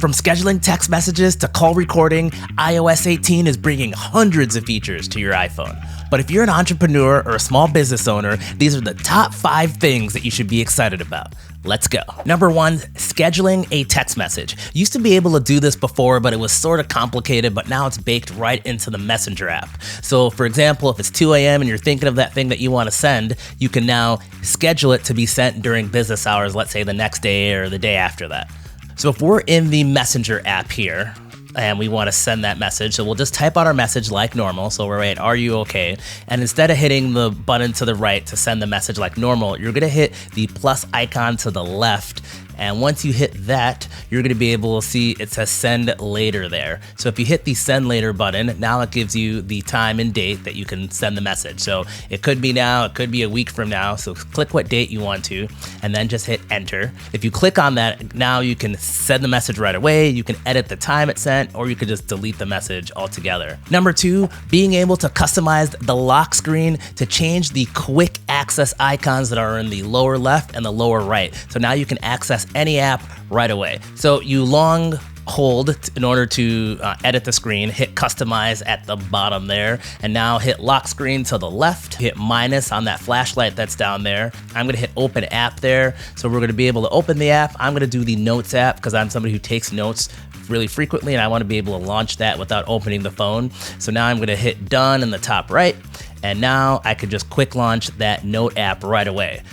From scheduling text messages to call recording, iOS 18 is bringing hundreds of features to your iPhone. But if you're an entrepreneur or a small business owner, these are the top 5 things that you should be excited about. Let's go. Number 1, scheduling a text message. You used to be able to do this before, but it was sort of complicated, but now it's baked right into the Messenger app. So for example, if it's 2 a.m. and you're thinking of that thing that you want to send, you can now schedule it to be sent during business hours, let's say the next day or the day after that. So if we're in the Messenger app here, and we want to send that message, so we'll just type out our message like normal. So we're at, are you okay? And instead of hitting the button to the right to send the message like normal, you're gonna hit the plus icon to the left. And once you hit that, you're gonna be able to see it says send later there. So if you hit the send later button, now it gives you the time and date that you can send the message. So it could be now, it could be a week from now. So click what date you want to, and then just hit enter. If you click on that, now you can send the message right away. You can edit the time it's sent, or you could just delete the message altogether. Number 2, being able to customize the lock screen to change the quick access icons that are in the lower left and the lower right. So now you can access any app right away. So you long hold in order to edit the screen, hit customize at the bottom there, and now hit lock screen to the left, hit minus on that flashlight that's down there. I'm gonna hit open app there. So we're gonna be able to open the app. I'm gonna do the notes app because I'm somebody who takes notes really frequently and I wanna be able to launch that without opening the phone. So now I'm gonna hit done in the top right, and now I could just quick launch that note app right away.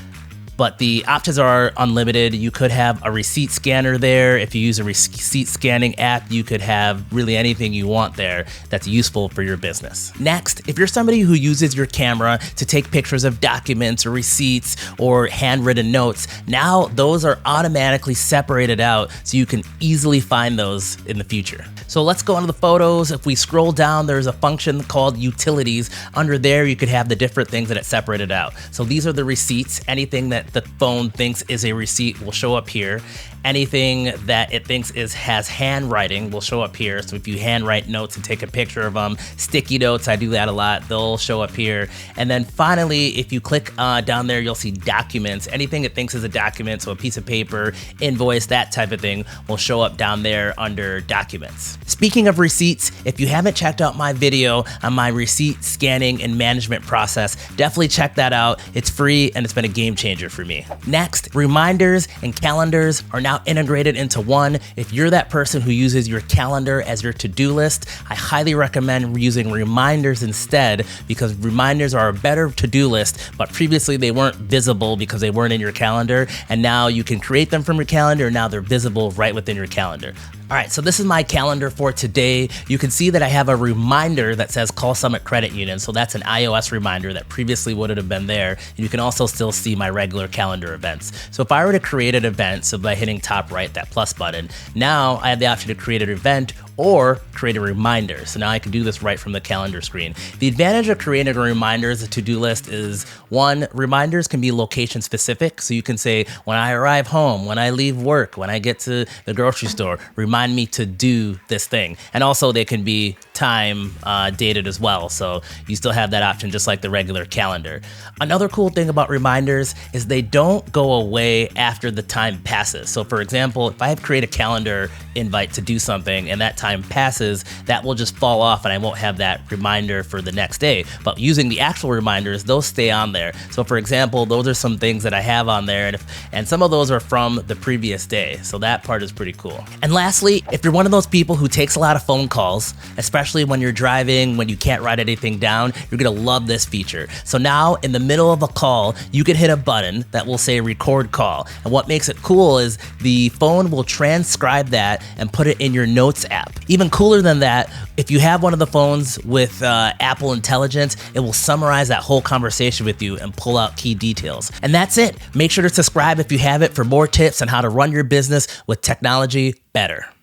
But the options are unlimited. You could have a receipt scanner there. If you use a receipt scanning app, you could have really anything you want there that's useful for your business. Next, if you're somebody who uses your camera to take pictures of documents or receipts or handwritten notes, now those are automatically separated out so you can easily find those in the future. So let's go into the photos. If we scroll down, there's a function called utilities. Under there, you could have the different things that it separated out. So these are the receipts. Anything that the phone thinks is a receipt will show up here. Anything that it thinks has handwriting will show up here. So if you handwrite notes and take a picture of them, sticky notes, I do that a lot, they'll show up here. And then finally, if you click down there, you'll see documents. Anything it thinks is a document, so a piece of paper, invoice, that type of thing, will show up down there under documents. Speaking of receipts, if you haven't checked out my video on my receipt scanning and management process, definitely check that out. It's free and it's been a game changer for me. Next, reminders and calendars are now integrated into one. If you're that person who uses your calendar as your to-do list, I highly recommend using reminders instead, because reminders are a better to-do list, but previously they weren't visible because they weren't in your calendar, and now you can create them from your calendar, and now they're visible right within your calendar. All right, so this is my calendar for today. You can see that I have a reminder that says Call Summit Credit Union. So that's an iOS reminder that previously wouldn't have been there. And you can also still see my regular calendar events. So if I were to create an event, so by hitting top right, that plus button, now I have the option to create an event or create a reminder. So now I can do this right from the calendar screen. The advantage of creating a reminder as a to-do list is, 1, reminders can be location specific. So you can say, when I arrive home, when I leave work, when I get to the grocery store, remind me to do this thing. And also they can be time dated as well. So you still have that option just like the regular calendar. Another cool thing about reminders is they don't go away after the time passes. So for example, if I have created a calendar invite to do something and that time passes, that will just fall off and I won't have that reminder for the next day. But using the actual reminders, those stay on there. So for example, those are some things that I have on there, and some of those are from the previous day. So that part is pretty cool. And lastly, if you're one of those people who takes a lot of phone calls, especially when you're driving, when you can't write anything down, you're gonna love this feature. So now in the middle of a call, you can hit a button that will say record call. And what makes it cool is the phone will transcribe that and put it in your notes app. Even cooler than that, if you have one of the phones with Apple Intelligence, it will summarize that whole conversation with you and pull out key details. And that's it. Make sure to subscribe if you have it for more tips on how to run your business with technology better.